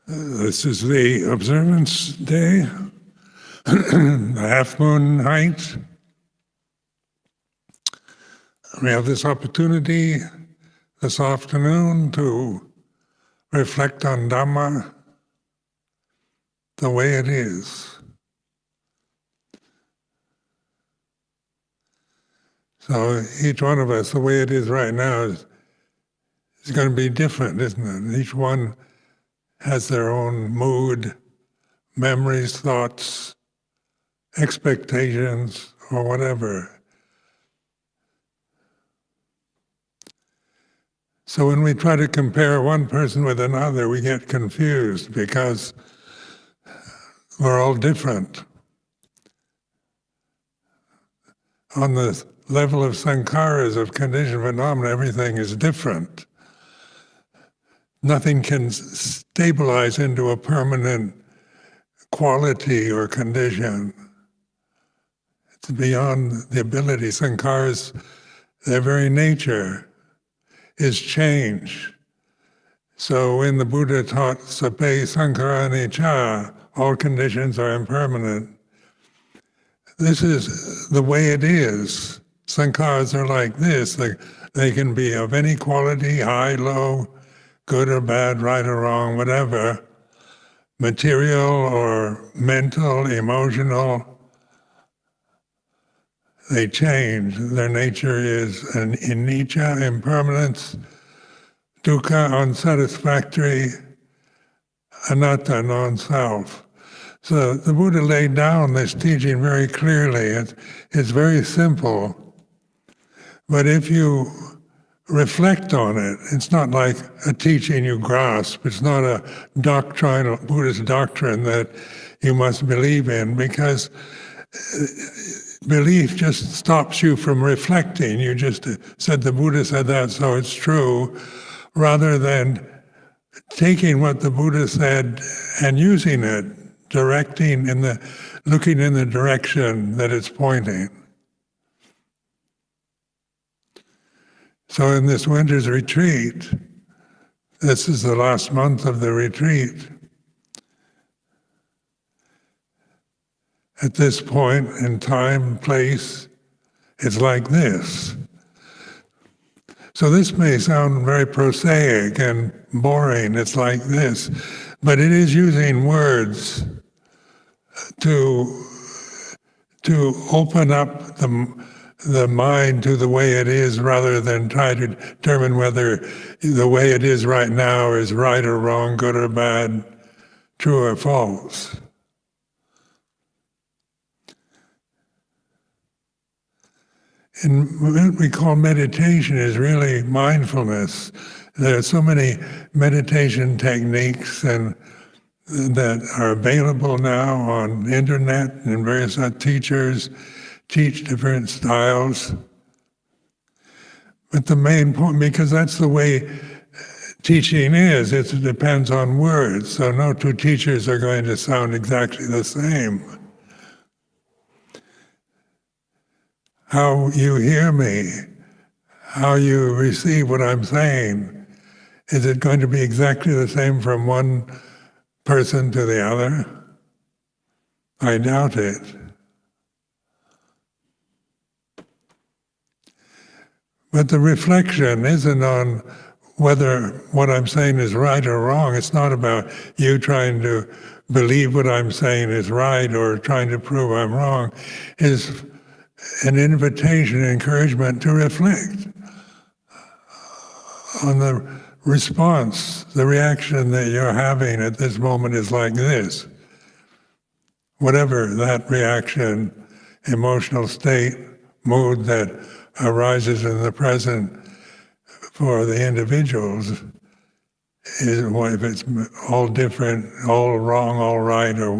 This is the observance day, the half moon height. We have this opportunity this afternoon to reflect on Dhamma the way it is. So each one of us, the way it is right now, is going to be different, isn't it? Each one has their own mood, memories, thoughts, expectations, or whatever. So when we try to compare one person with another, we get confused because we're all different. On the level of sankharas, of conditioned phenomena, everything is different. Nothing can stabilize into a permanent quality or condition. It's beyond the ability. Sankharas, their very nature is change. So when the Buddha taught sape sankhara anicca, all conditions are impermanent, this is the way it is. Sankharas are like this. They can be of any quality, high, low, good or bad, right or wrong, whatever, material or mental, emotional. They change. Their nature is an anicca, impermanence, dukkha, unsatisfactory, anatta, non-self. So the Buddha laid down this teaching very clearly. It's very simple. But if you reflect on it, it's not like a teaching you grasp. It's not a doctrinal Buddhist doctrine that you must believe in, because belief just stops you from reflecting. You just said the Buddha said that, so it's true, rather than taking what the Buddha said and using it, looking in the direction that it's pointing. So in this winter's retreat, this is the last month of the retreat. At this point in time, place, it's like this. So this may sound very prosaic and boring, it's like this, but it is using words to open up the mind to the way it is, rather than try to determine whether the way it is right now is right or wrong, good or bad, true or false. And what we call meditation is really mindfulness. There are so many meditation techniques that are available now on the internet, and various teachers teach different styles. But the main point, because that's the way teaching is, it depends on words. So no two teachers are going to sound exactly the same. How you hear me, how you receive what I'm saying, is it going to be exactly the same from one person to the other? I doubt it. But the reflection isn't on whether what I'm saying is right or wrong. It's not about you trying to believe what I'm saying is right or trying to prove I'm wrong. It's an invitation, an encouragement to reflect on the response, the reaction that you're having at this moment is like this. Whatever that reaction, emotional state, mood that arises in the present for the individuals, if it's all different, all wrong, all right, or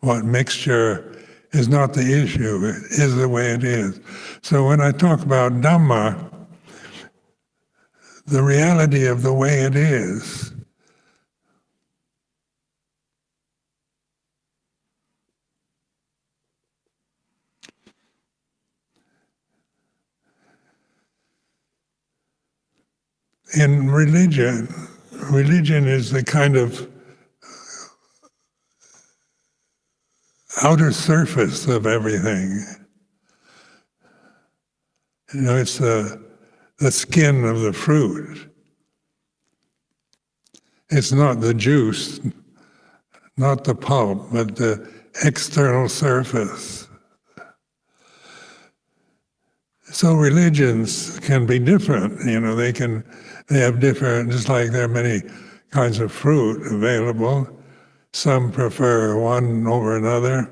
what mixture is not the issue. It is the way it is. So when I talk about Dhamma, the reality of the way it is, in religion is the kind of outer surface of everything. It's the skin of the fruit. It's not the juice, not the pulp, but the external surface. So religions can be different. They have different, just like there are many kinds of fruit available. Some prefer one over another,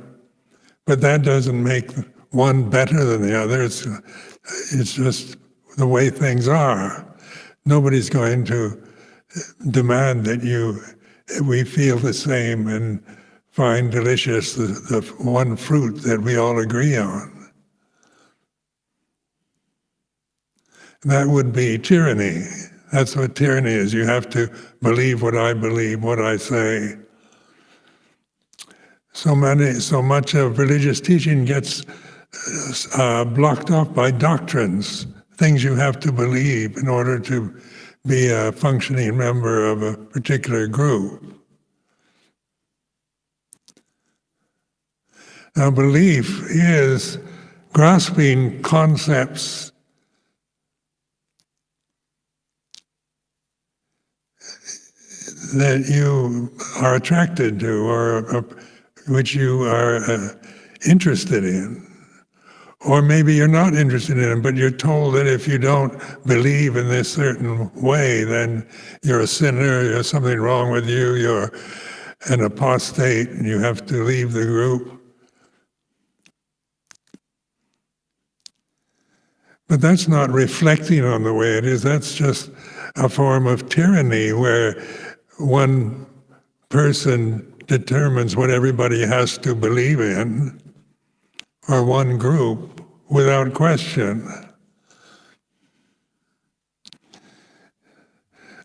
but that doesn't make one better than the other. It's just the way things are. Nobody's going to demand that we feel the same and find delicious the one fruit that we all agree on. That would be tyranny. That's what tyranny is. You have to believe what I believe, what I say. So much of religious teaching gets blocked off by doctrines, things you have to believe in order to be a functioning member of a particular group. Now, belief is grasping concepts that you are attracted to or which you are interested in. Or maybe you're not interested in it, but you're told that if you don't believe in this certain way, then you're a sinner, there's something wrong with you, you're an apostate, and you have to leave the group. But that's not reflecting on the way it is. That's just a form of tyranny where one person determines what everybody has to believe in, or one group, without question.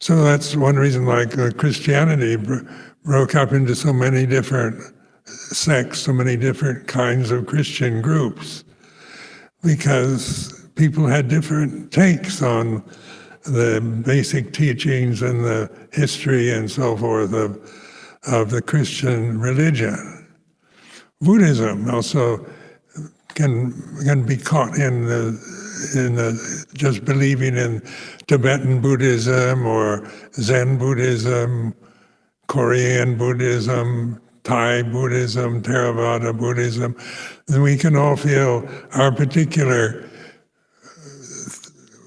So that's one reason Christianity broke up into so many different sects, so many different kinds of Christian groups, because people had different takes on the basic teachings and the history and so forth of the Christian religion. Buddhism also can be caught in the just believing in Tibetan Buddhism or Zen Buddhism, Korean Buddhism, Thai Buddhism, Theravada Buddhism. And we can all feel our particular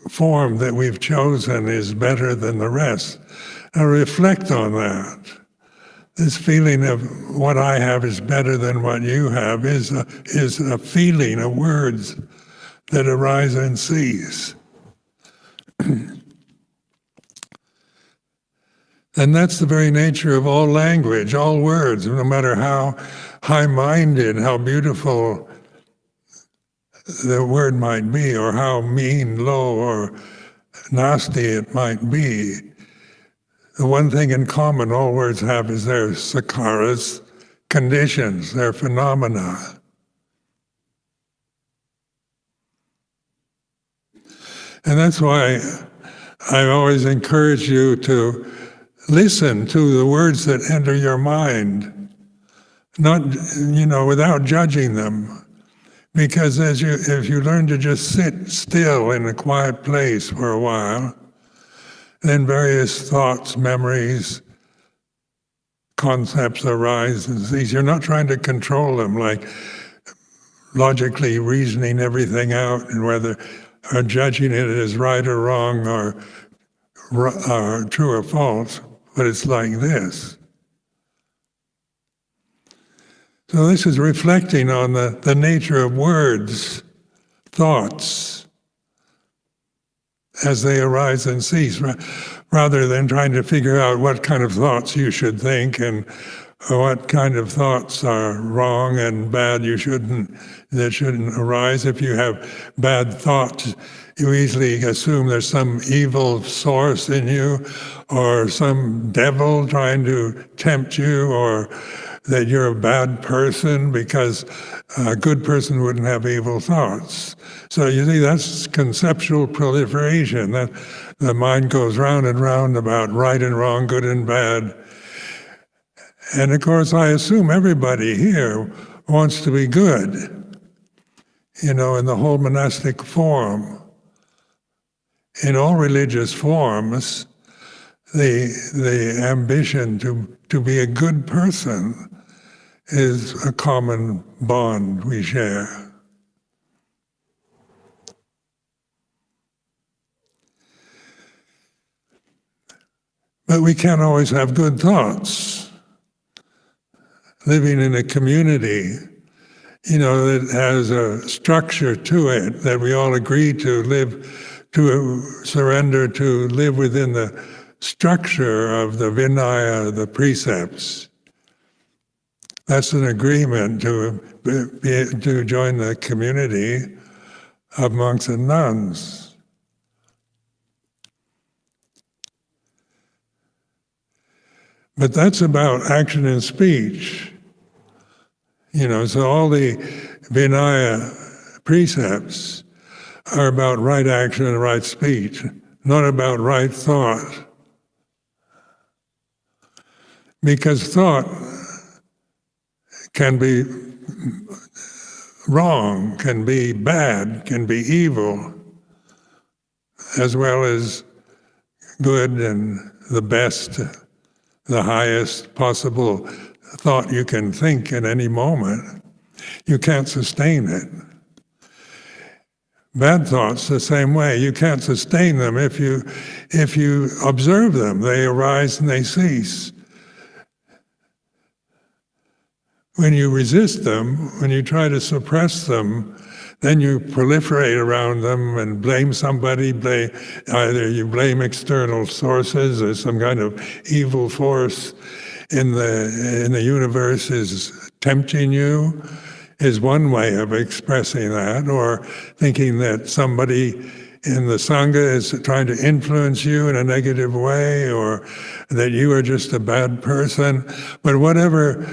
form that we've chosen is better than the rest. Now reflect on that. This feeling of what I have is better than what you have is a feeling, of words that arise and cease. And that's the very nature of all language, all words, no matter how high-minded, how beautiful the word might be, or how mean, low, or nasty it might be. The one thing in common all words have is their sakharas, conditions, their phenomena. And that's why I always encourage you to listen to the words that enter your mind, not, without judging them. Because if you learn to just sit still in a quiet place for a while, then various thoughts, memories, concepts arise and cease. You're not trying to control them, like logically reasoning everything out and whether or judging it as right or wrong or true or false, but it's like this. So this is reflecting on the nature of words, thoughts, as they arise and cease, rather than trying to figure out what kind of thoughts you should think and what kind of thoughts are wrong and bad that shouldn't arise. If you have bad thoughts, you easily assume there's some evil source in you, or some devil trying to tempt you, or that you're a bad person, because a good person wouldn't have evil thoughts. So you see, that's conceptual proliferation, that the mind goes round and round about right and wrong, good and bad. And of course, I assume everybody here wants to be good, in the whole monastic form. In all religious forms, the ambition to be a good person is a common bond we share. But we can't always have good thoughts. Living in a community, that has a structure to it, that we all agree to live, to surrender, to live within the structure of the Vinaya, the precepts. That's an agreement to join the community of monks and nuns. But that's about action and speech. So all the Vinaya precepts are about right action and right speech, not about right thought. Because thought can be wrong, can be bad, can be evil, as well as good and the best, the highest possible thought you can think at any moment. You can't sustain it. Bad thoughts the same way. You can't sustain them if you observe them. They arise and they cease. When you resist them, when you try to suppress them, then you proliferate around them and blame somebody. Either you blame external sources, or some kind of evil force in the universe is tempting you, is one way of expressing that, or thinking that somebody in the Sangha is trying to influence you in a negative way, or that you are just a bad person. But whatever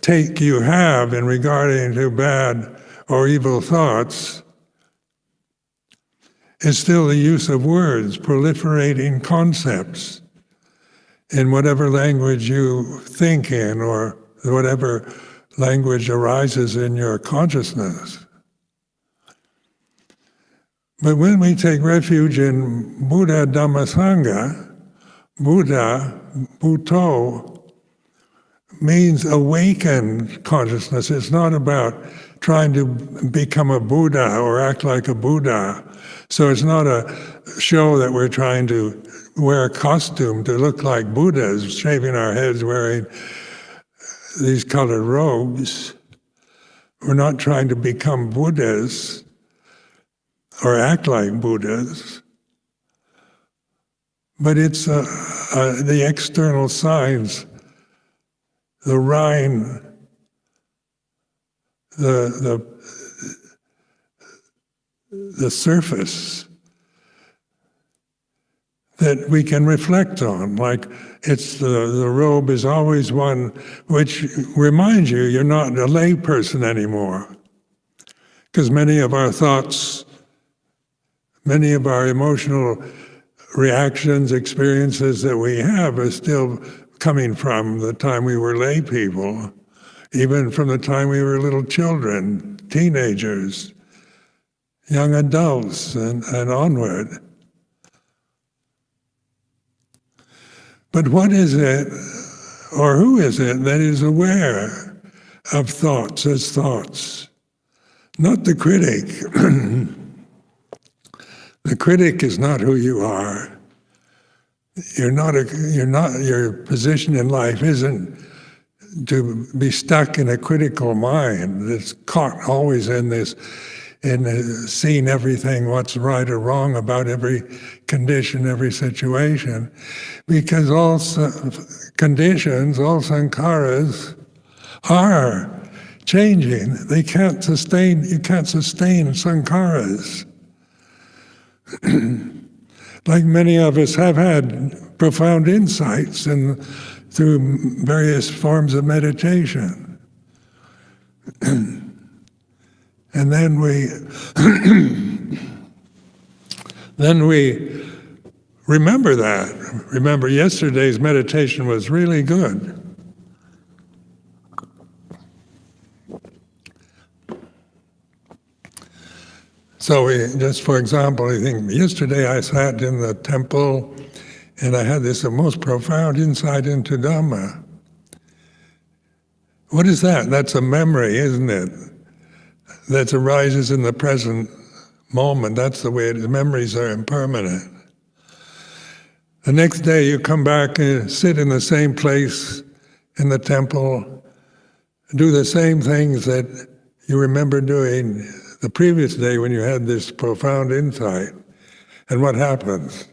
take you have in regarding to bad or evil thoughts is still the use of words, proliferating concepts in whatever language you think in, or whatever language arises in your consciousness. But when we take refuge in Buddha, Dhamma, Sangha, Buddha, Bhutto, means awakened consciousness. It's not about trying to become a Buddha or act like a Buddha. So it's not a show that we're trying to wear a costume to look like Buddhas, shaving our heads, wearing these colored robes. We're not trying to become Buddhas or act like Buddhas. But it's the external signs, the rhine, the surface that we can reflect on. Like it's the robe is always one which reminds you you're not a lay person anymore. Because many of our thoughts, many of our emotional reactions, experiences that we have are still coming from the time we were lay people, even from the time we were little children, teenagers, young adults, and onward. But what is it, or who is it, that is aware of thoughts as thoughts? Not the critic. The critic is not who you are. Your position in life isn't to be stuck in a critical mind that's caught always in seeing everything, what's right or wrong about every condition, every situation. Because all conditions, all sankharas are changing. You can't sustain sankharas. Like many of us have had profound insights through various forms of meditation. And then we remember that. Remember, yesterday's meditation was really good. just for example, I think yesterday I sat in the temple and I had this most profound insight into Dhamma. What is that? That's a memory, isn't it? That arises in the present moment. That's the way it is. Memories are impermanent. The next day you come back and sit in the same place in the temple, do the same things that you remember doing the previous day when you had this profound insight. And what happens?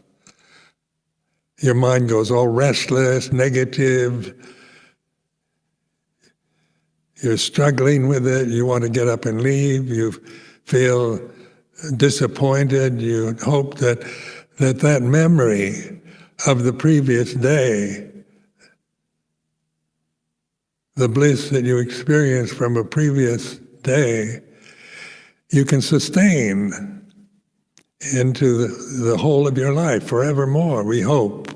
Your mind goes all restless, negative. You're struggling with it. You want to get up and leave. You feel disappointed. You hope that memory of the previous day, the bliss that you experienced from a previous day, you can sustain into the whole of your life forevermore, we hope.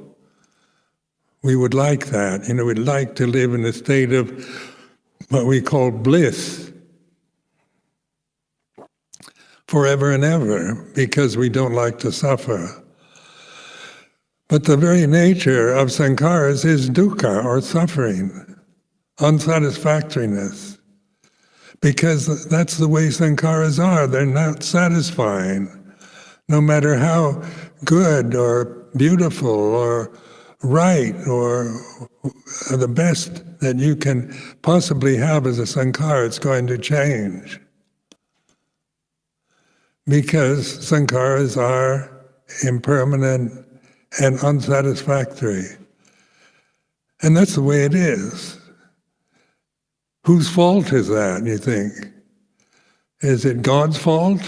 We would like that. We'd like to live in a state of what we call bliss forever and ever, because we don't like to suffer. But the very nature of sankharas is dukkha, or suffering, unsatisfactoriness. Because that's the way sankharas are. They're not satisfying. No matter how good or beautiful or right or the best that you can possibly have as a sankhara, it's going to change. Because sankharas are impermanent and unsatisfactory. And that's the way it is. Whose fault is that, you think? Is it God's fault?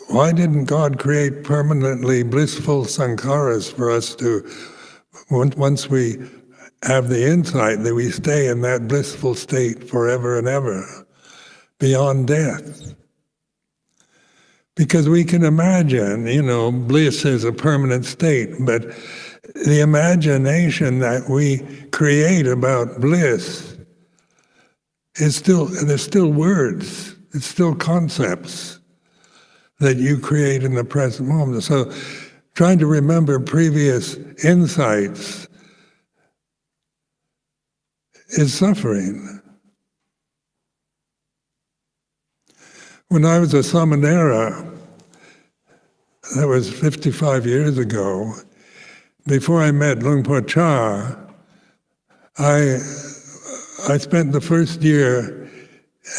Why didn't God create permanently blissful sankharas for us to, once we have the insight, that we stay in that blissful state forever and ever, beyond death? Because we can imagine, bliss is a permanent state, but the imagination that we create about bliss there's still words, it's still concepts that you create in the present moment. So trying to remember previous insights is suffering. When I was a Samanera, that was 55 years ago, before I met Luang Por Cha, I spent the first year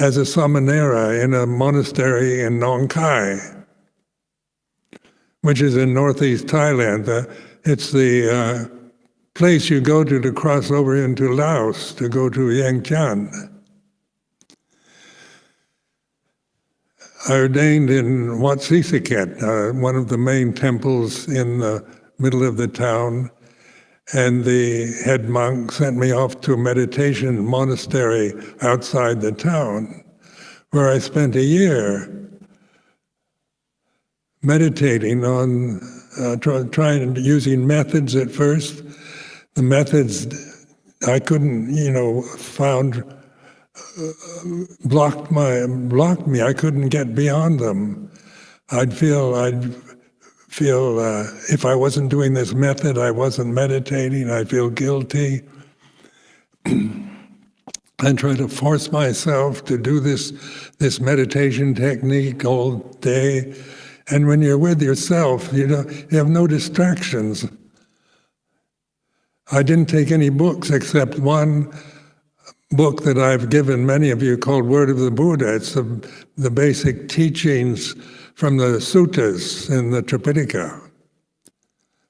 as a Samanera in a monastery in Nong Khai, which is in northeast Thailand. It's the place you go to cross over into Laos, to go to Vientiane. I ordained in Wat Sisaket, one of the main temples in the middle of the town, and the head monk sent me off to a meditation monastery outside the town, where I spent a year meditating on, using methods at first. The methods I couldn't, blocked me. I couldn't get beyond them. I'd feel if I wasn't doing this method, I wasn't meditating. I feel guilty. I try to force myself to do this meditation technique all day. And when you're with yourself, you have no distractions. I didn't take any books except one book that I've given many of you called Word of the Buddha. It's the basic teachings from the suttas in the Tripitaka.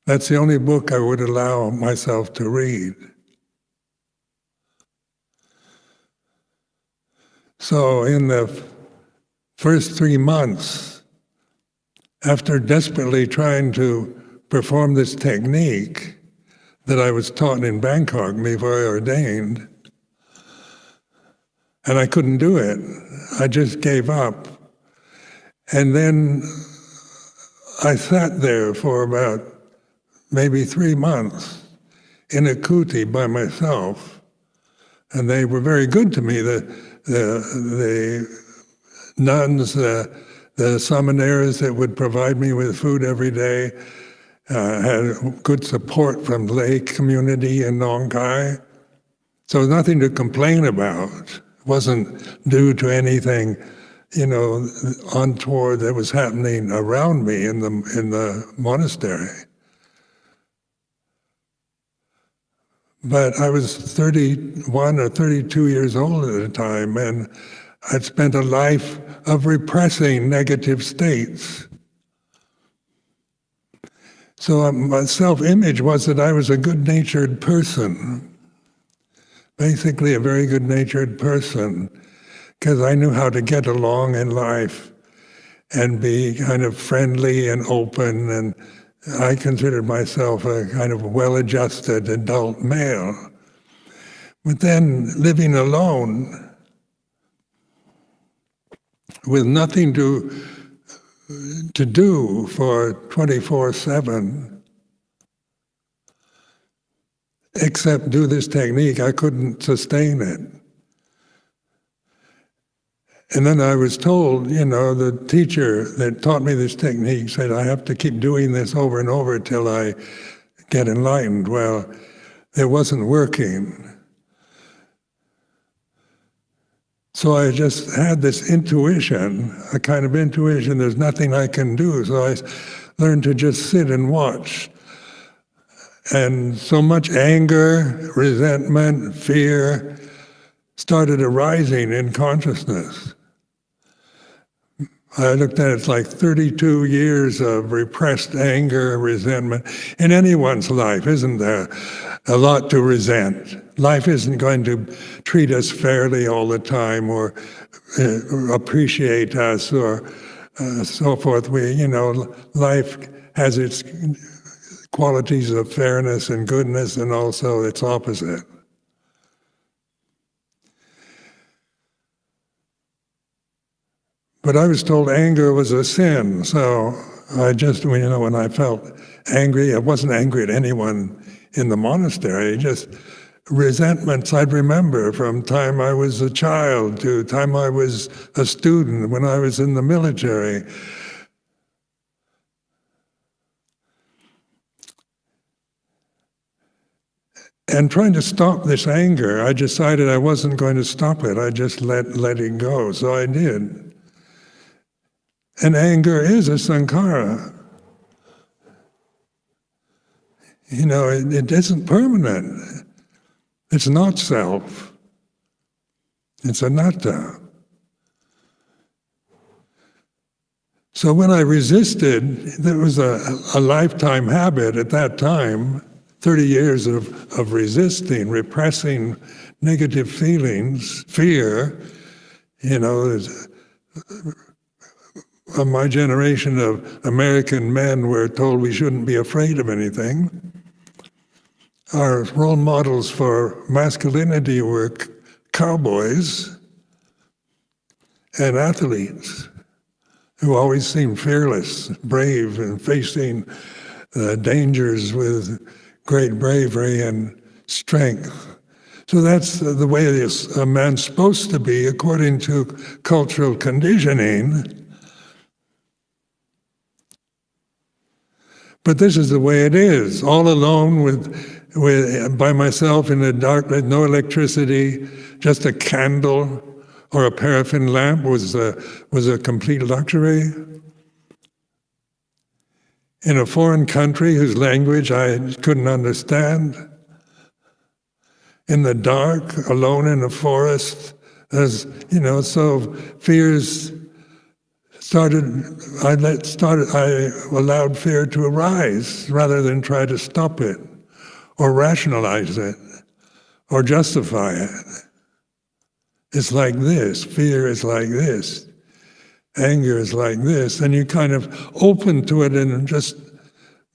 That's the only book I would allow myself to read. So in the first 3 months, after desperately trying to perform this technique that I was taught in Bangkok before I ordained, and I couldn't do it, I just gave up. And then I sat there for about maybe 3 months in a kuti by myself, and they were very good to me. The nuns, the samaneras that would provide me with food every day, had good support from the lay community in Nong Khai. So nothing to complain about. It wasn't due to anything, untoward that was happening around me in the monastery. But I was 31 or 32 years old at the time, and I'd spent a life of repressing negative states. So my self-image was that I was a good-natured person, basically a very good-natured person, because I knew how to get along in life and be kind of friendly and open, and I considered myself a kind of well-adjusted adult male. But then living alone, with nothing to do for 24/7, except do this technique, I couldn't sustain it. And then I was told, the teacher that taught me this technique said, I have to keep doing this over and over till I get enlightened. Well, it wasn't working. So I just had this intuition, a kind of intuition, there's nothing I can do. So I learned to just sit and watch. And so much anger, resentment, fear started arising in consciousness. I looked at it, it's like 32 years of repressed anger, resentment. In anyone's life, isn't there a lot to resent? Life isn't going to treat us fairly all the time, or appreciate us, or so forth. Life has its qualities of fairness and goodness, and also its opposite. But I was told anger was a sin, so I just, when I felt angry, I wasn't angry at anyone in the monastery, just resentments I'd remember from time I was a child to time I was a student, when I was in the military. And trying to stop this anger, I decided I wasn't going to stop it. I just let it go, so I did. And anger is a sankhara. It isn't permanent. It's not self. It's anatta. So when I resisted, there was a lifetime habit at that time, 30 years of resisting, repressing negative feelings, fear. My generation of American men were told we shouldn't be afraid of anything. Our role models for masculinity were cowboys and athletes who always seemed fearless, brave, and facing dangers with great bravery and strength. So that's the way a man's supposed to be according to cultural conditioning. But this is the way it is, all alone by myself in the dark, with no electricity, just a candle or a paraffin lamp was a complete luxury. In a foreign country whose language I couldn't understand, in the dark, alone in the forest, so fears I allowed fear to arise rather than try to stop it, or rationalize it, or justify it. It's like this, fear is like this, anger is like this, and you kind of open to it and just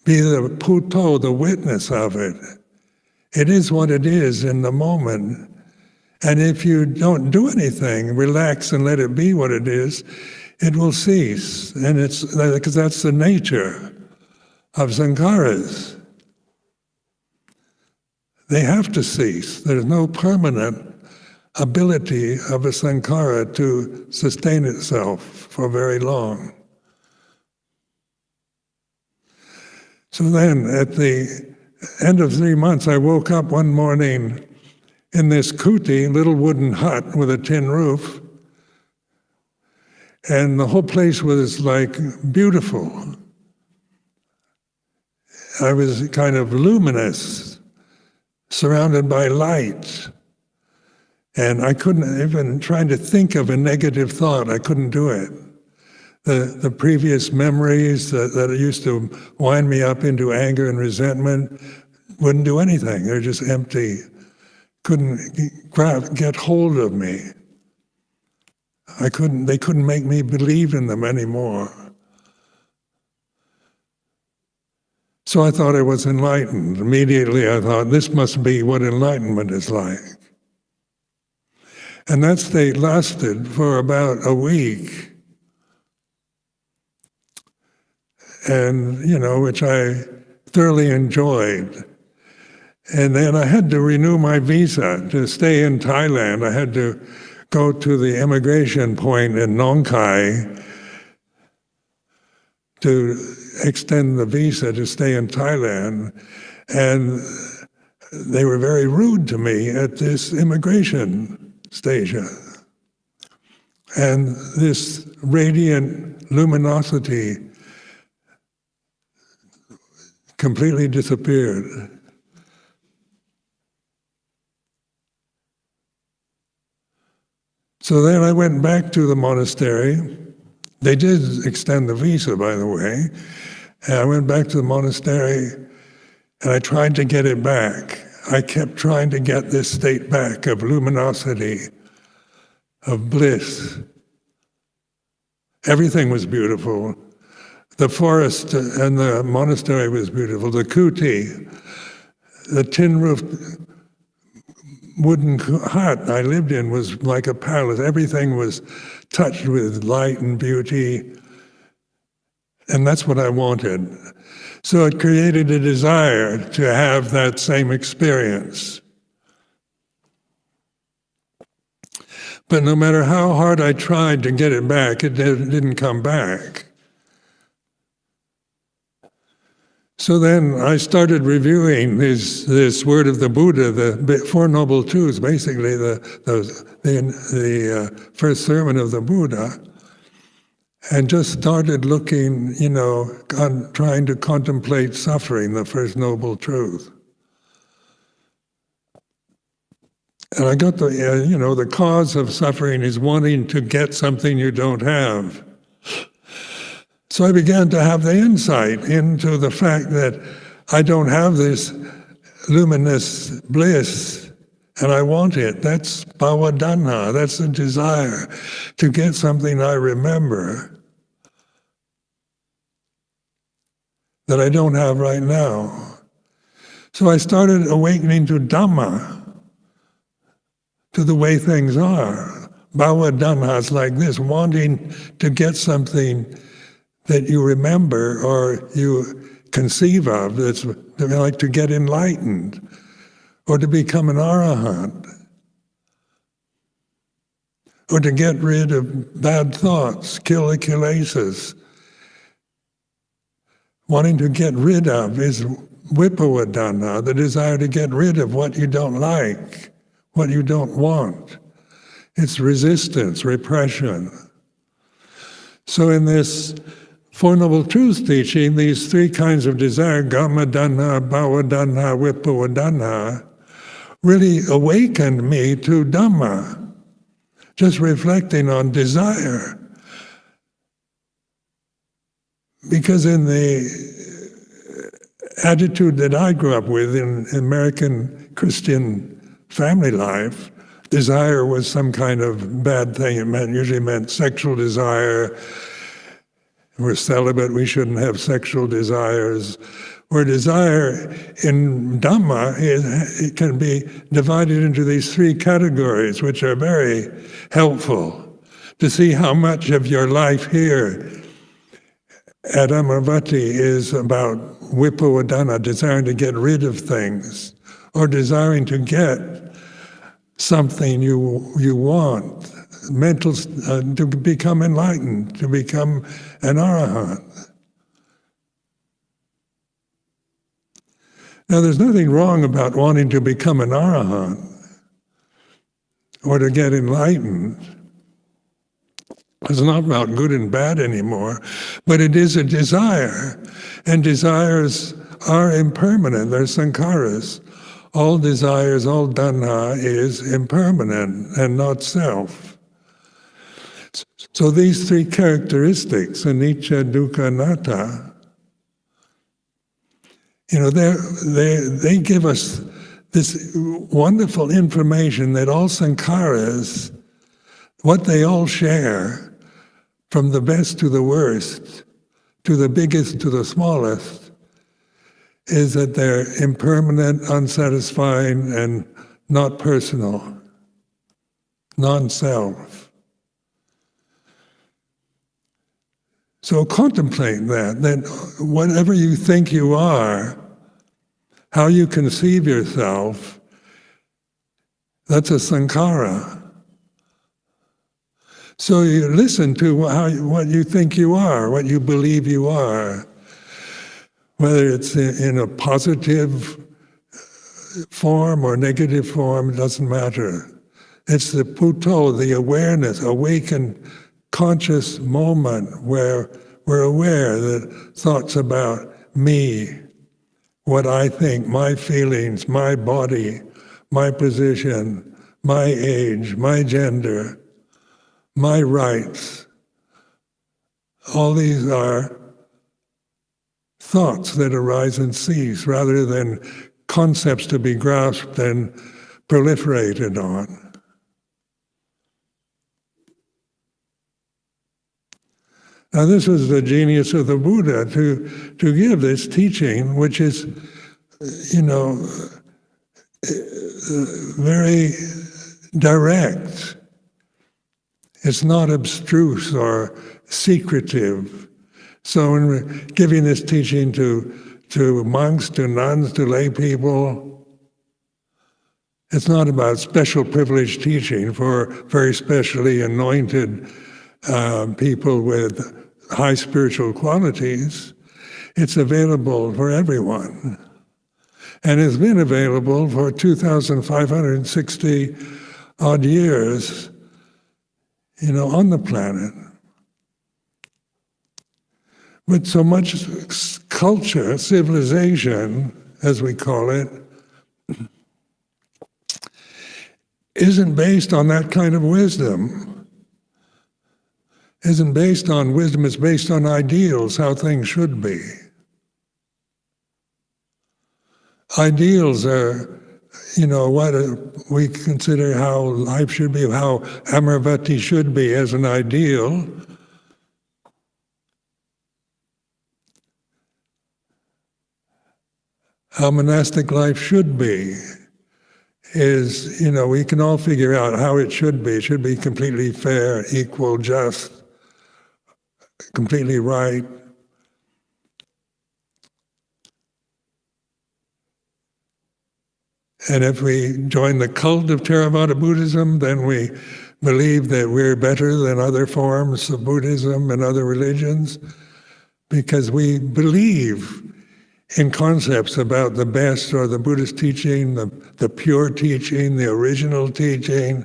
be the puto, the witness of it. It is what it is in the moment. And if you don't do anything, relax and let it be what it is, it will cease, and it's because that's the nature of sankharas. They have to cease. There's no permanent ability of a sankhara to sustain itself for very long. So then, at the end of 3 months, I woke up one morning in this kuti, little wooden hut with a tin roof, and the whole place was like beautiful. I was kind of luminous, surrounded by light. And I couldn't even, trying to think of a negative thought, I couldn't do it. The previous memories that used to wind me up into anger and resentment wouldn't do anything. They're just empty. Couldn't get hold of me. They couldn't make me believe in them anymore. So I thought I was enlightened. Immediately I thought, this must be what enlightenment is like. And that state lasted for about a week. And, which I thoroughly enjoyed. And then I had to renew my visa to stay in Thailand. I had to go to the immigration point in Nong Khai to extend the visa to stay in Thailand. And they were very rude to me at this immigration station. And this radiant luminosity completely disappeared. So then I went back to the monastery. They did extend the visa, by the way. And I went back to the monastery and I tried to get it back. I kept trying to get this state back of luminosity, of bliss. Everything was beautiful. The forest and the monastery was beautiful. The kuti, the tin roof wooden hut I lived in was like a palace. Everything was touched with light and beauty. And that's what I wanted. So it created a desire to have that same experience. But no matter how hard I tried to get it back, it didn't come back. So then I started reviewing this word of the Buddha, the Four Noble Truths, basically the first sermon of the Buddha, and just started looking, trying to contemplate suffering, the first noble truth. And I got the cause of suffering is wanting to get something you don't have. So I began to have the insight into the fact that I don't have this luminous bliss, and I want it. That's bhava-dhanha, that's the desire to get something I remember that I don't have right now. So I started awakening to Dhamma, to the way things are. Bhava-dhanha is like this, wanting to get something that you remember or you conceive of, that's like to get enlightened or to become an arahant or to get rid of bad thoughts, kill the kilesas. Wanting to get rid of is vipava-dhanha, the desire to get rid of what you don't like, what you don't want. It's resistance, repression. So in this Four Noble Truths teaching, these three kinds of desire, kamma-dhanha, bhava-dhanha, vipava-dhanha, really awakened me to Dhamma, just reflecting on desire. Because in the attitude that I grew up with in American Christian family life, desire was some kind of bad thing. It usually meant sexual desire. We're celibate, we shouldn't have sexual desires. Where desire in Dhamma, it can be divided into these three categories, which are very helpful to see how much of your life here at Amaravati is about vipava-dhanha, desiring to get rid of things, or desiring to get something you want, to become enlightened, to become an arahant. Now, there's nothing wrong about wanting to become an arahant or to get enlightened. It's not about good and bad anymore, but it is a desire, and desires are impermanent. They're sankharas. All desires, all dhamma is impermanent and not self. So these three characteristics, anicca, dukkha, anatta, they give us this wonderful information that all sankharas, what they all share, from the best to the worst, to the biggest to the smallest, is that they're impermanent, unsatisfying, and not personal, non-self. So contemplate that whatever you think you are, how you conceive yourself, that's a sankhara. So you listen to what you think you are, what you believe you are, whether it's in a positive form or negative form, it doesn't matter. It's the puto, the awareness, awakened conscious moment where we're aware that thoughts about me, what I think, my feelings, my body, my position, my age, my gender, my rights, all these are thoughts that arise and cease rather than concepts to be grasped and proliferated on. Now this was the genius of the Buddha, to give this teaching, which is, very direct. It's not abstruse or secretive. So when we're giving this teaching to monks, to nuns, to lay people, it's not about special privileged teaching for very specially anointed people with high spiritual qualities. It's available for everyone. And it's been available for 2,560 odd years, on the planet. But so much culture, civilization, as we call it, isn't based on that kind of wisdom. Isn't based on wisdom, it's based on ideals, how things should be. Ideals are, what we consider how life should be, how Amaravati should be as an ideal. How monastic life should be is, we can all figure out how it should be. It should be completely fair, equal, just, completely right. And if we join the cult of Theravada Buddhism, then we believe that we're better than other forms of Buddhism and other religions, because we believe in concepts about the best, or the Buddhist teaching, the pure teaching, the original teaching.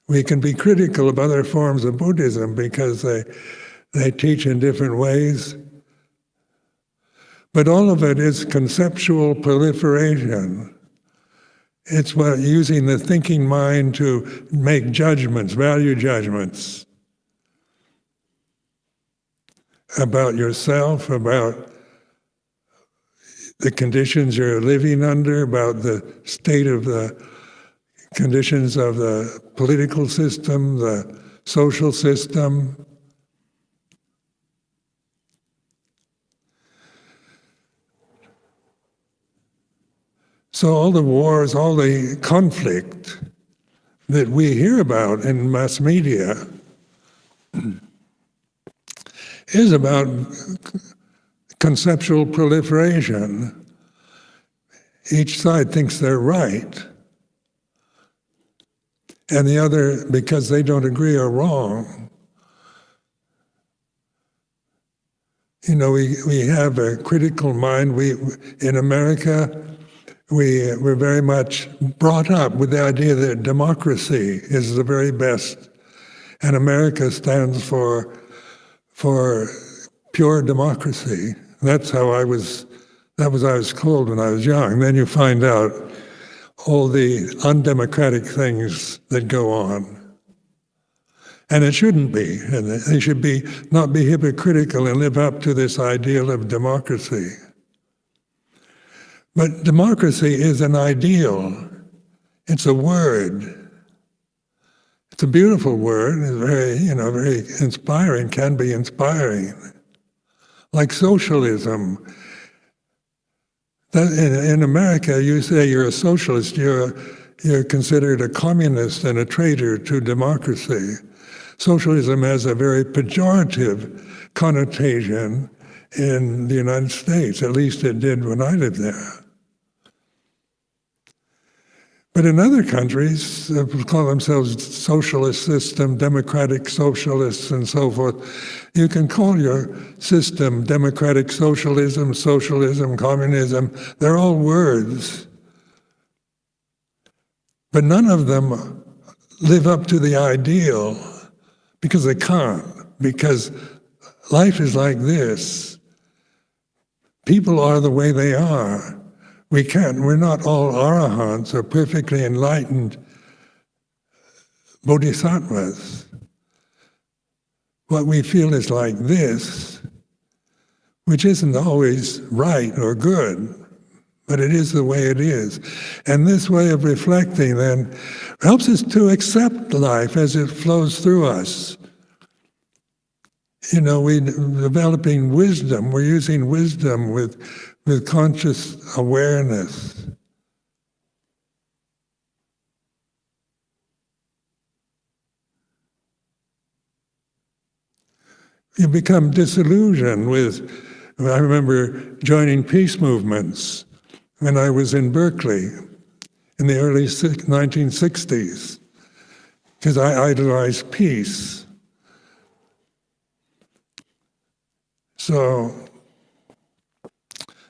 We can be critical of other forms of Buddhism because they teach in different ways. But all of it is conceptual proliferation. It's using the thinking mind to make judgments, value judgments about yourself, about the conditions you're living under, about the state of the conditions of the political system, the social system. So all the wars, all the conflict that we hear about in mass media is about conceptual proliferation. Each side thinks they're right. and the other because they don't agree are wrong. We have a critical mind. In America, we're very much brought up with the idea that democracy is the very best, and America stands for pure democracy. That was I was told when I was young. Then you find out all the undemocratic things that go on. And it shouldn't be. And they should not be hypocritical and live up to this ideal of democracy. But democracy is an ideal. It's a word. It's a beautiful word. It's very inspiring, can be inspiring. Like socialism. In America, you say you're a socialist, you're considered a communist and a traitor to democracy. Socialism has a very pejorative connotation in the United States, at least it did when I lived there. But in other countries, people call themselves socialist system, democratic socialists, and so forth. You can call your system democratic socialism, communism. They're all words. But none of them live up to the ideal because they can't, because life is like this. People are the way they are. We're not all arahants or perfectly enlightened bodhisattvas. What we feel is like this, which isn't always right or good, but it is the way it is. And this way of reflecting then helps us to accept life as it flows through us. We're developing wisdom. We're using wisdom with conscious awareness. You become disillusioned with, I remember joining peace movements when I was in Berkeley in the early 1960s, because I idolized peace.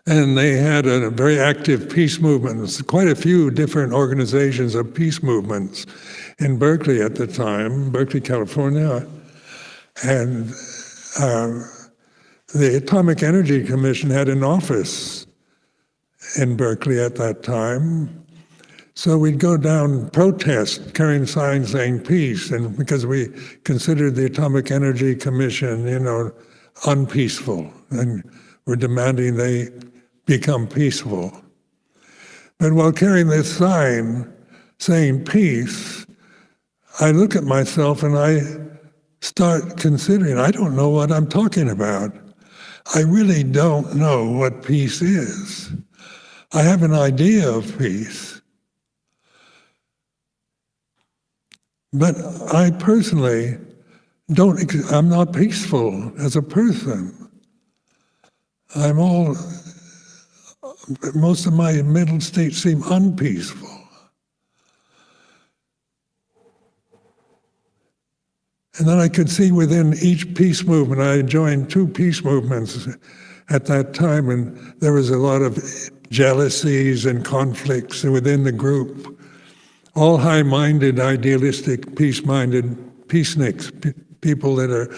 And they had a very active peace movement. There's quite a few different organizations of peace movements in Berkeley at the time, Berkeley, California. And the Atomic Energy Commission had an office in Berkeley at that time. So we'd go down, protest, carrying signs saying peace, and because we considered the Atomic Energy Commission, unpeaceful, and we're demanding they become peaceful. But while carrying this sign saying peace, I look at myself and I start considering, I don't know what I'm talking about. I really don't know what peace is. I have an idea of peace. But I personally I'm not peaceful as a person. Most of my mental states seem unpeaceful. And then I could see within each peace movement, I joined 2 peace movements at that time, and there was a lot of jealousies and conflicts within the group. All high-minded, idealistic, peace-minded peaceniks, people that are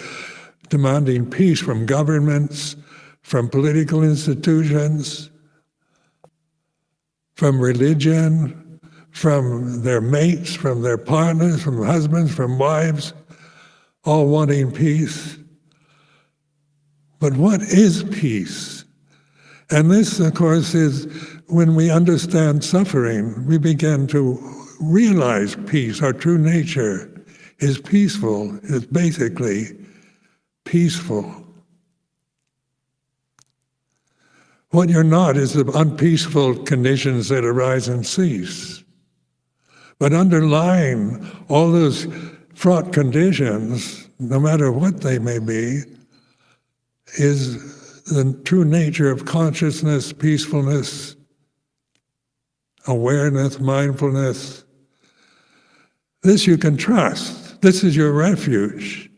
demanding peace from governments, from political institutions, from religion, from their mates, from their partners, from husbands, from wives, all wanting peace. But what is peace? And this, of course, is when we understand suffering, we begin to realize peace. Our true nature is peaceful, is basically peaceful. What you're not is the unpeaceful conditions that arise and cease. But underlying all those fraught conditions, no matter what they may be, is the true nature of consciousness, peacefulness, awareness, mindfulness. This you can trust. This is your refuge.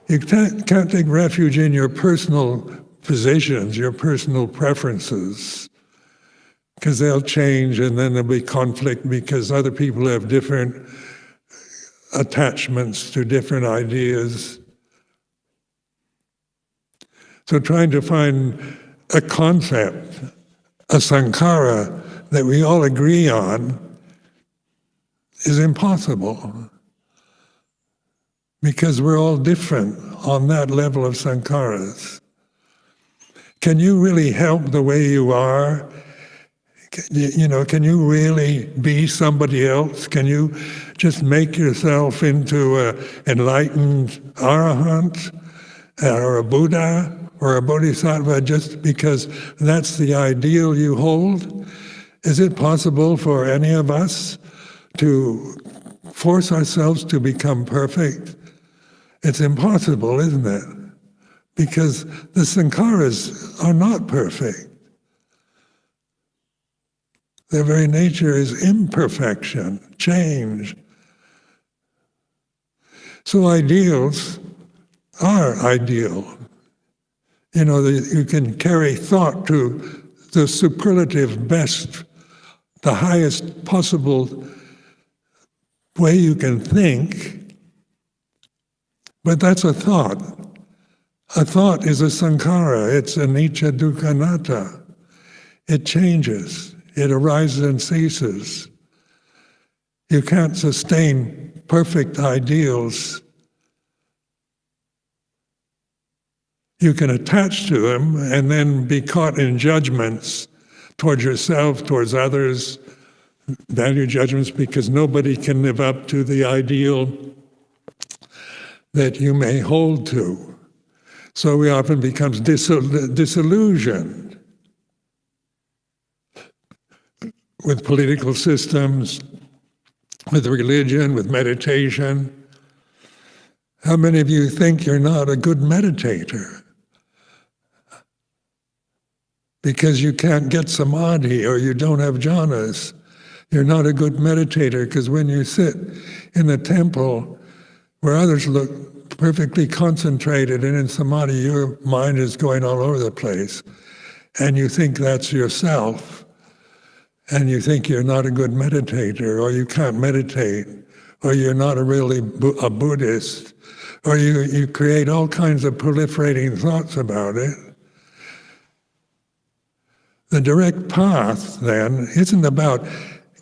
You can't take refuge in your personal positions, your personal preferences, because they'll change and then there'll be conflict because other people have different attachments to different ideas. So trying to find a concept, a sankhara that we all agree on is impossible, because we're all different on that level of sankharas. Can you really help the way you are? Can you really be somebody else? Can you just make yourself into an enlightened arahant or a Buddha or a bodhisattva just because that's the ideal you hold? Is it possible for any of us to force ourselves to become perfect? It's impossible, isn't it? Because the sankharas are not perfect. Their very nature is imperfection, change. So ideals are ideal. You can carry thought to the superlative best, the highest possible way you can think, but that's a thought. A thought is a sankhara, it's anicca dukkha anatta. It changes, it arises and ceases. You can't sustain perfect ideals. You can attach to them and then be caught in judgments towards yourself, towards others, value judgments, because nobody can live up to the ideal that you may hold to. So we often become disillusioned with political systems, with religion, with meditation. How many of you think you're not a good meditator because you can't get samadhi or you don't have jhanas? You're not a good meditator because when you sit in a temple where others look perfectly concentrated and in samadhi, your mind is going all over the place, and you think that's yourself, and you think you're not a good meditator, or you can't meditate, or you're not a Buddhist, or you create all kinds of proliferating thoughts about it. The direct path, then, isn't about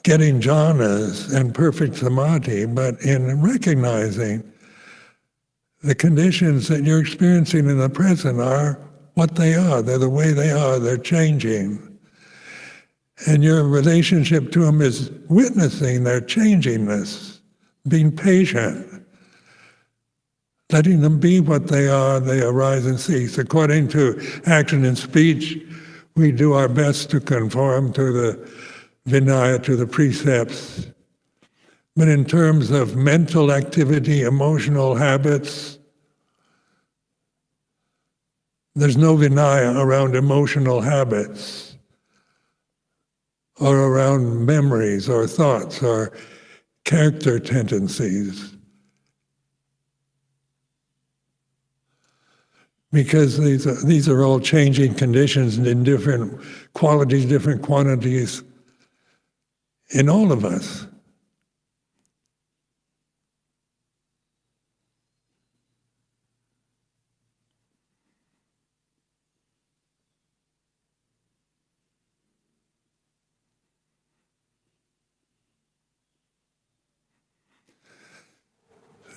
getting jhanas and perfect samadhi, but in recognizing the conditions that you're experiencing in the present are what they are. They're the way they are. They're changing. And your relationship to them is witnessing their changingness, being patient, letting them be what they are. They arise and cease. According to action and speech, we do our best to conform to the Vinaya, to the precepts. But in terms of mental activity, emotional habits, there's no Vinaya around emotional habits, or around memories, or thoughts, or character tendencies. Because these are all changing conditions in different qualities, different quantities in all of us.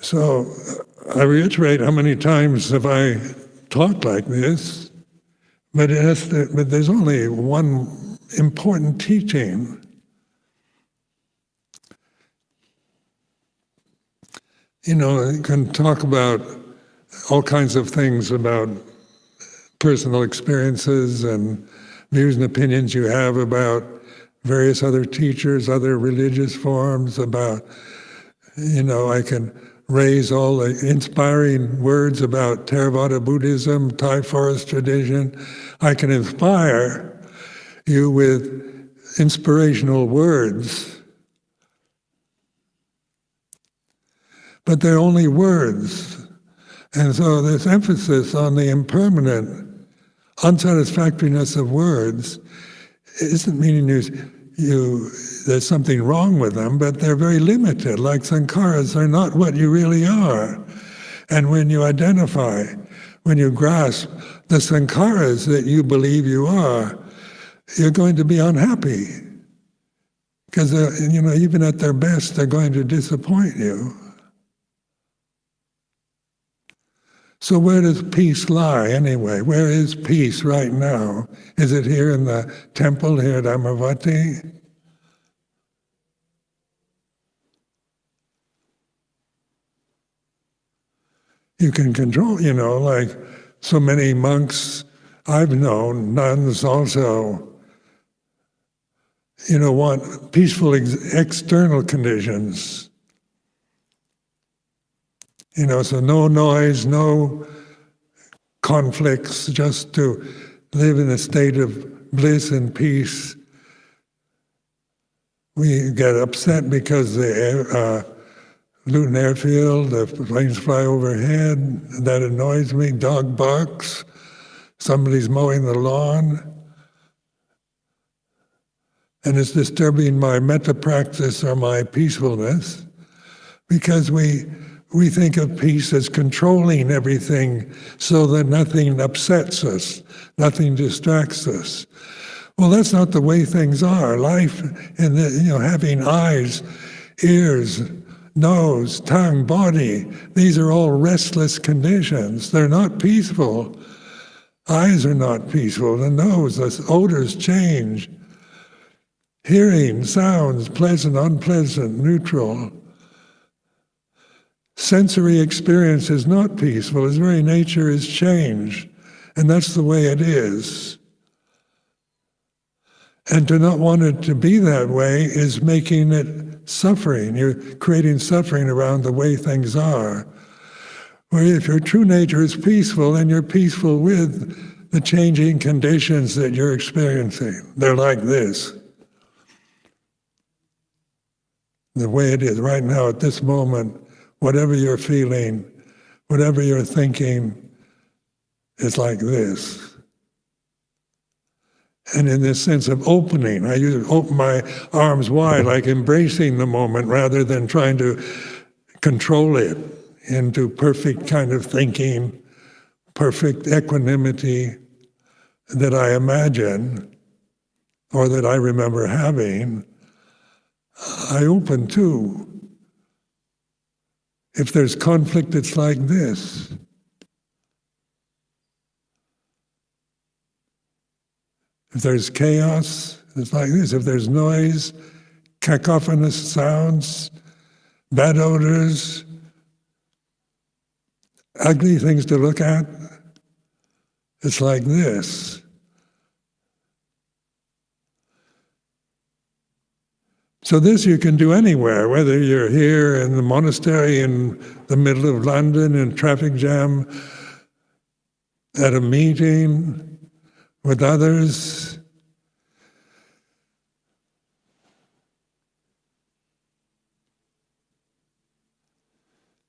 So I reiterate, how many times have I taught like this? But there's only one important teaching. You can talk about all kinds of things about personal experiences and views and opinions you have about various other teachers, other religious forms, about, I can raise all the inspiring words about Theravada Buddhism, Thai forest tradition. I can inspire you with inspirational words. but they're only words. And so this emphasis on the impermanent unsatisfactoriness of words isn't meaning there's something wrong with them, but they're very limited. Like sankharas, they're not what you really are. And when you identify, when you grasp the sankharas that you believe you are, you're going to be unhappy. Because even at their best, they're going to disappoint you. So where does peace lie anyway? Where is peace right now? Is it here in the temple here at Amaravati? You can control, like so many monks I've known, nuns also, want peaceful external conditions. So no noise, no conflicts, just to live in a state of bliss and peace. We get upset because the Luton airfield, the planes fly overhead, that annoys me, dog barks, somebody's mowing the lawn. And it's disturbing my metta practice or my peacefulness, because we think of peace as controlling everything so that nothing upsets us, nothing distracts us. Well, that's not the way things are. Life, and having eyes, ears, nose, tongue, body, these are all restless conditions. They're not peaceful. Eyes are not peaceful. The nose, the odors change. Hearing, sounds, pleasant, unpleasant, neutral. Sensory experience is not peaceful. Its very nature is change. And that's the way it is. And to not want it to be that way is making it suffering. You're creating suffering around the way things are. Where if your true nature is peaceful, then you're peaceful with the changing conditions that you're experiencing. They're like this. The way it is right now at this moment, whatever you're feeling, whatever you're thinking, is like this. And in this sense of opening, I usually open my arms wide, like embracing the moment rather than trying to control it into perfect kind of thinking, perfect equanimity that I imagine or that I remember having. I open too. If there's conflict, it's like this. If there's chaos, it's like this. If there's noise, cacophonous sounds, bad odors, ugly things to look at, it's like this. So this you can do anywhere, whether you're here in the monastery in the middle of London in traffic jam, at a meeting with others.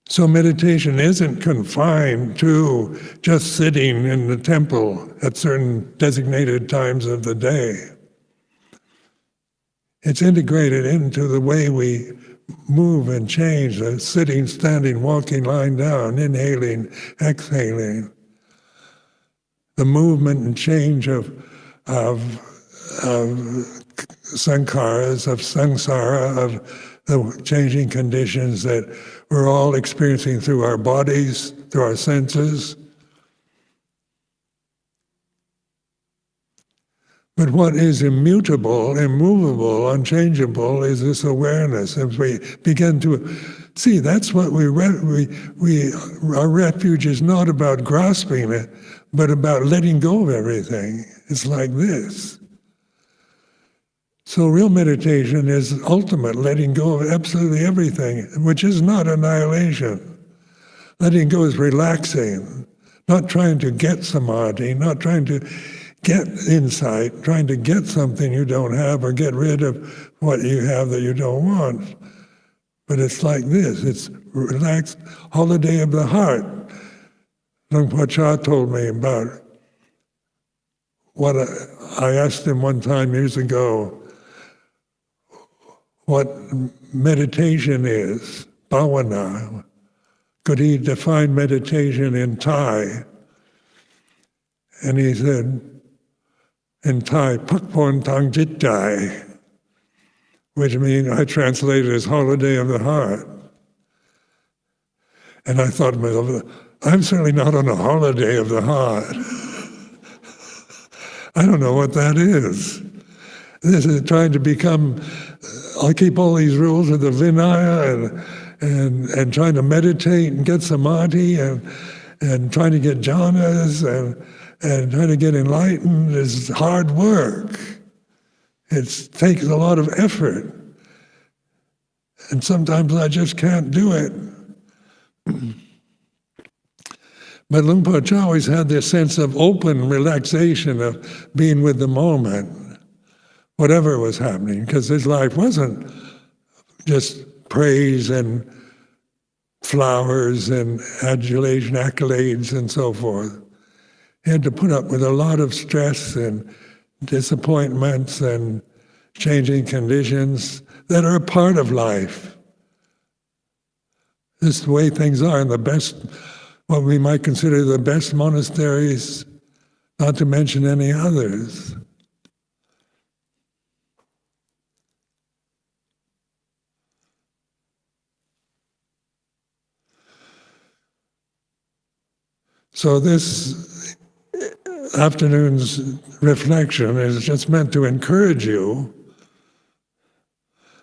So meditation isn't confined to just sitting in the temple at certain designated times of the day. It's integrated into the way we move and change, sitting, standing, walking, lying down, inhaling, exhaling. The movement and change of sankharas, of samsara, of the changing conditions that we're all experiencing through our bodies, through our senses. But what is immutable, immovable, unchangeable is this awareness. If we begin to see, that's what our refuge is not about grasping it, but about letting go of everything. It's like this. So real meditation is ultimate letting go of absolutely everything, which is not annihilation. Letting go is relaxing, not trying to get samadhi, not trying to get insight, trying to get something you don't have or get rid of what you have that you don't want. But it's like this, it's relaxed holiday of the heart. Luang Por Chah told me about what I asked him one time years ago, what meditation is, bhavana. Could he define meditation in Thai? And he said, in Thai, Pakpon Tang Jit Jai, which means, I translated as holiday of the heart. And I thought to myself, I'm certainly not on a holiday of the heart. I don't know what that is. This is trying to become, I'll keep all these rules of the Vinaya and trying to meditate and get samadhi and trying to get jhanas and trying to get enlightened is hard work. It takes a lot of effort. And sometimes I just can't do it. But Luang Por Chah always had this sense of open relaxation, of being with the moment, whatever was happening, because his life wasn't just praise and flowers and adulation, accolades, and so forth. He had to put up with a lot of stress and disappointments and changing conditions that are a part of life. This is the way things are in the best, what we might consider the best monasteries, not to mention any others. So this afternoon's reflection is just meant to encourage you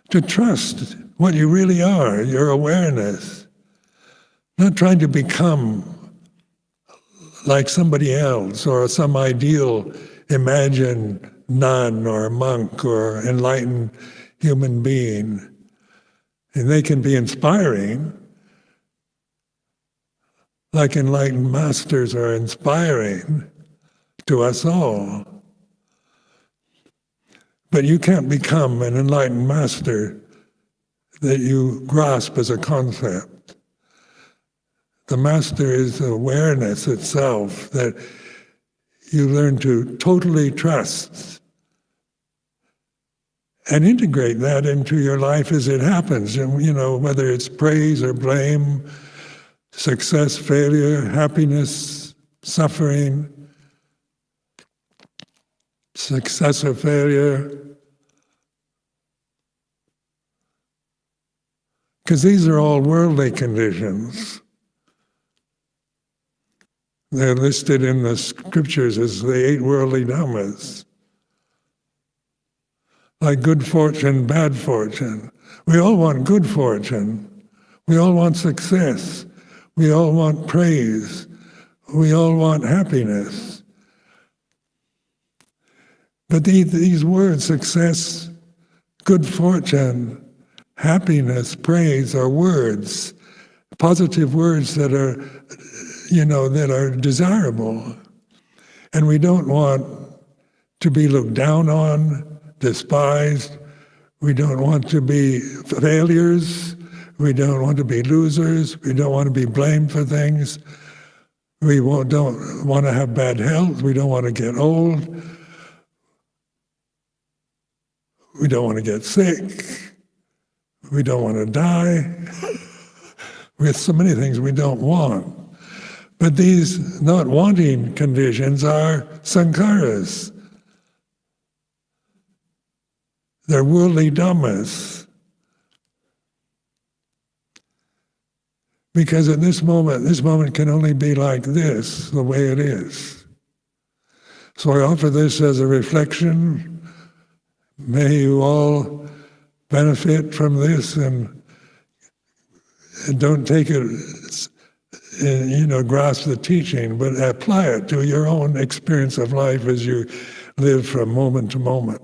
to trust what you really are, your awareness, not trying to become like somebody else or some ideal imagined nun or monk or enlightened human being. And they can be inspiring, like enlightened masters are inspiring to us all. But you can't become an enlightened master that you grasp as a concept. The master is awareness itself that you learn to totally trust and integrate that into your life as it happens. You know, whether it's praise or blame, success, failure, happiness, suffering, success or failure. Because these are all worldly conditions. They're listed in the scriptures as the 8 worldly Dhammas. Like good fortune, bad fortune. We all want good fortune. We all want success. We all want praise. We all want happiness. But these words, success, good fortune, happiness, praise, are words, positive words that are, that are desirable. And we don't want to be looked down on, despised. We don't want to be failures. We don't want to be losers. We don't want to be blamed for things. We don't want to have bad health. We don't want to get old. We don't want to get sick. We don't want to die. We have so many things we don't want. But these not wanting conditions are sankharas. They're worldly dhammas. Because at this moment can only be like this, the way it is. So I offer this as a reflection. May you all benefit from this and don't take it, grasp the teaching, but apply it to your own experience of life as you live from moment to moment.